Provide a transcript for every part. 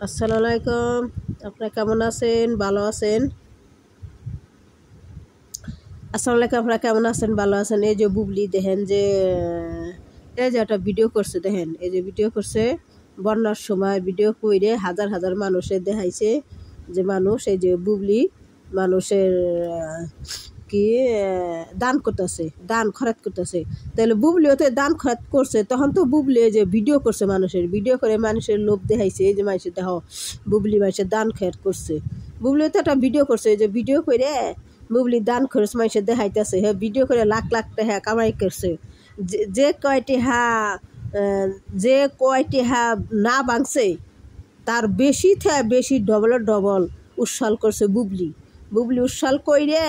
আসসালামু আলাইকুম। আপনারা কেমন আছেন? ভালো আছেন? আসসালামু আলাইকুম। আপনারা কেমন আছেন? ভালো আছেন? এই যে বুবলি দেখেন যে এই যে একটা ভিডিও করছে, দেখেন এই যে ভিডিও করছে বন্যার সময় ভিডিও করে হাজার হাজার মানুষের দেখাইছে যে মানুষ এই যে বুবলি মানুষের কি দান করতেছে, দান খরচ করতেছে। তাহলে বুবলিও তো দান খরচ করছে, তখন তো বুবলি যে ভিডিও করছে, মানুষের ভিডিও করে মানুষের লোভ দেখাইছে এই যে মানুষের দেখো বুবলি মানুষের দান খরচ করছে। বুবলিও তো একটা ভিডিও করছে, যে ভিডিও করে বুবলি দান খরচ মানুষের দেখাইতেছে, হ্যাঁ ভিডিও করে লাখ লাখ টাকা কামাই করছে। যে কয়টি যে কয়টি না ভাঙছে তার বেশি থেকে বেশি ডবল উৎসাল করছে বুবলি। বুবলি উৎসাল কইরে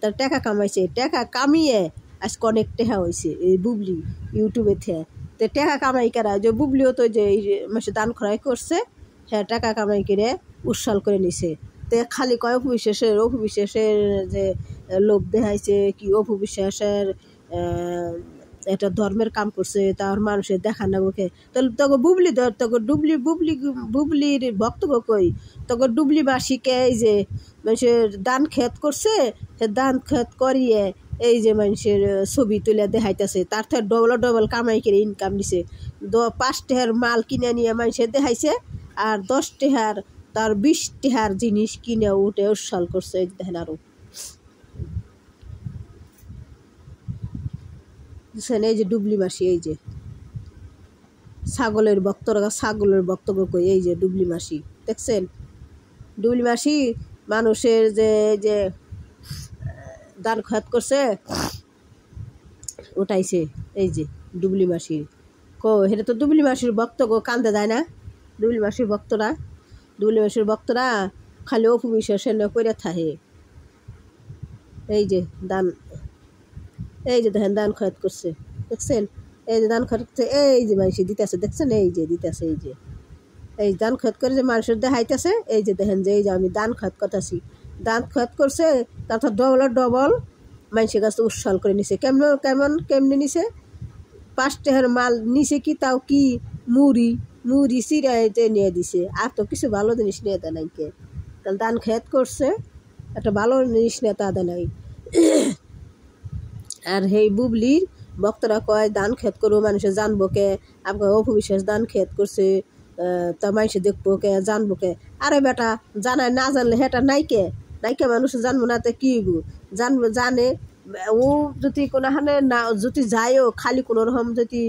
তার টাকা কামাইছে, টাকা কামিয়ে আজকে অনেক টাকা হয়েছে এই বুবলি ইউটিউবে থেকে। তো টাকা কামাই করা যে বুবলিও তো যে মাসে দান খরাই করছে, হ্যাঁ টাকা কামাই করে উৎসাল করে নিছে। তো খালি কয় অপু বিশ্বাসের যে লোক দেখাইছে, কি অপু বিশ্বাসের একটা ধর্মের কাম করছে, তার মানুষের দেখা না মুখে। তাহলে তোকে বুবলি ধর, তোকে বুবলির বক্তব্য কই, তোকে ডুবলি মাসিকে এই যে মানুষের দান খেত করছে, সে দান খেত করিয়ে এই যে মানুষের ছবি তুলে দেখাইতেছে, তার থেকে ডবল কামাই করে ইনকাম দিছে। 5 টাকার মাল কিনে নিয়ে মানুষের দেখাইছে, আর 10 টাকার তার 20 টাকার জিনিস কিনে উঠে উৎসাল করছে। এই দেখেন আরো এই যে ডুবলি মাসি, এই যে ছাগলের বক্তব্য কই, এই যে ডুবলি মাসি দেখছেন। ডুবলি মাসি মানুষের যে যে দান খয়াত করছে উঠাইছে, এই যে ডুবলি মাসির এটা তো ডুবলি মাসির বক্তব্য কান্দে যায় না। ডুবলি মাসির ভক্তরা খালি অপু বিশ্বাসের করে থাকে। এই যে দান, এই যে দেখেন দান খয়াত করছে দেখছেন, এই যে দান খয়াত করছে, এই যে মানুষ দিতেছে দেখছেন, এই যে দিতেছে, এই দান খয়াত করে যে মানুষের দেখাইতেছে, এই যে দেখেন যে এই যে আমি দান খয়াত করতেছি, দান খয়াত করছে তারপর ডবল মানুষের কাছে উৎসাল করে নিছে। কেমনে নিছে? 5 টাকার মাল নিছে, কি তাও কি মুড়ি চিরাইতে নিয়ে দিছে, আর তো কিছু ভালো জিনিস নিয়ে দেয় নাই। কে তাহলে দান খয়াত করছে, একটা ভালো জিনিস নিয়ে তা দেয় নাই। আর সেই বুবলির বক্তরা কয় দান খেত করবো মানুষে জানবো কে, আপনার অপু বিশ্বাস দান খেত করছে, তা মানুষে দেখবো কে, জানবো কে। আরে বেটা জানায় না জানলে সেটা নাইকে মানুষে জানবো না, তো কি জানে ও যদি কোনোখানে না যদি যায়ও খালি কোনো রকম যদি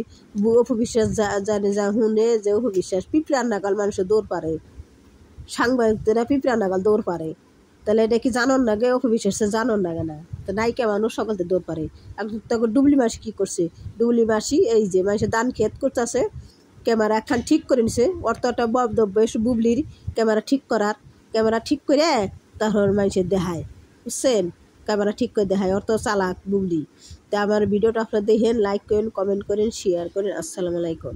অপু বিশ্বাস জানে যা শুনে যে অপু বিশ্বাস পিঁপড়ার নাগাল মানুষের দৌড় পারে, সাংবাদিকরা পিঁপড়ার নাগাল দৌড় পারে, তাহলে এটা কি জানন না গে অপু বিশ্বাসে জানন না কেনা, তো নায়িকা মানুষ সকলতে দৌড় পারে। আর তখন ডুবলি মাসি কী করছে? ডুবলি মাসি এই যে মানুষের দান খেত করতেছে, ক্যামেরা একখান ঠিক করে নিছে, ওর তো একটা বক্তব্য বুবলির ক্যামেরা ঠিক করে তারপর মানুষের দেখায়, বুঝছেন, ক্যামেরা ঠিক করে দেখায়, ওর তো চালাক বুবলি। তা আমার ভিডিওটা আপনারা দেখেন, লাইক করেন, কমেন্ট করেন, শেয়ার করেন। আসসালামু আলাইকুম।